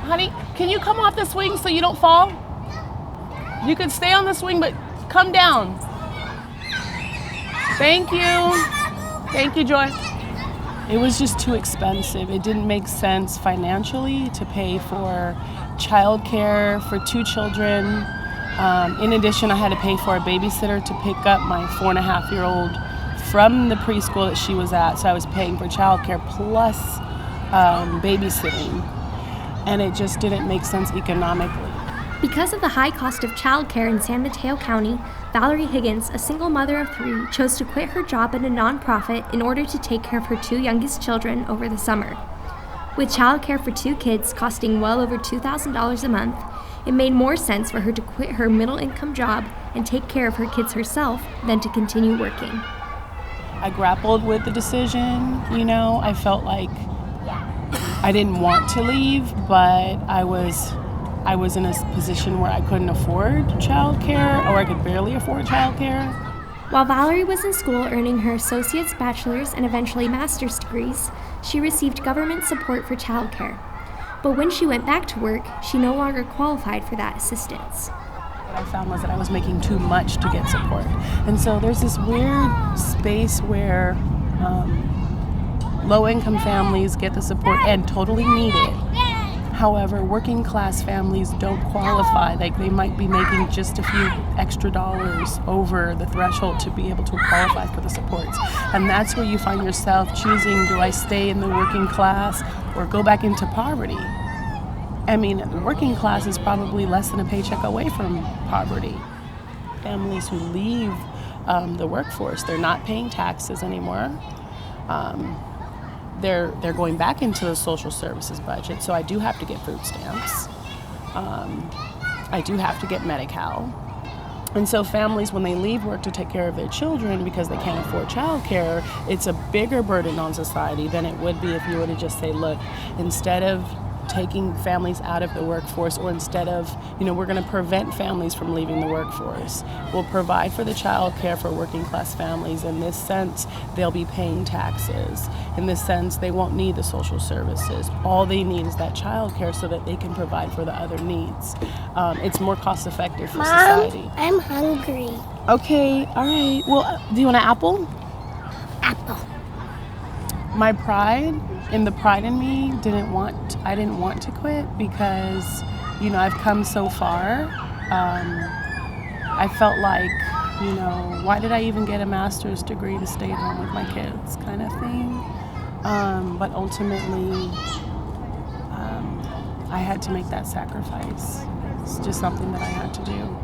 Honey, can you come off the swing so you don't fall? You can stay on the swing, but come down. Thank you. Thank you, Joy. It was just too expensive. It didn't make sense financially to pay for childcare for 2 children. In addition, I had to pay for a babysitter to pick up my 4.5-year-old from the preschool that she was at. So I was paying for childcare plus babysitting. And it just didn't make sense economically. Because of the high cost of childcare in San Mateo County, Valerie Higgins, a single mother of 3, chose to quit her job at a nonprofit in order to take care of her 2 youngest children over the summer. With childcare for 2 kids costing well over $2,000 a month, it made more sense for her to quit her middle-income job and take care of her kids herself than to continue working. I grappled with the decision, I felt like I didn't want to leave, but I was in a position where I couldn't afford childcare, or I could barely afford childcare. While Valerie was in school earning her associate's, bachelor's, and eventually master's degrees, she received government support for childcare. But when she went back to work, she no longer qualified for that assistance. What I found was that I was making too much to get support. And so there's this weird space where low-income families get the support and totally need it. However, working class families don't qualify. Like, they might be making just a few extra dollars over the threshold to be able to qualify for the supports. And that's where you find yourself choosing, do I stay in the working class or go back into poverty? I mean, the working class is probably less than a paycheck away from poverty. Families who leave the workforce, they're not paying taxes anymore. They're going back into the social services budget, so I do have to get food stamps. I do have to get Medi-Cal. And so families, when they leave work to take care of their children because they can't afford childcare, it's a bigger burden on society than it would be if you were to just say, look, instead of taking families out of the workforce, or instead of, we're going to prevent families from leaving the workforce. We'll provide for the child care for working class families. In this sense, they'll be paying taxes. In this sense, they won't need the social services. All they need is that child care so that they can provide for the other needs. It's more cost effective for society. I'm hungry. Okay, all right. Well, do you want an apple? Apple. My pride, and the pride in me, I didn't want to quit because, I've come so far. I felt like, why did I even get a master's degree to stay at home with my kids, kind of thing. But ultimately, I had to make that sacrifice. It's just something that I had to do.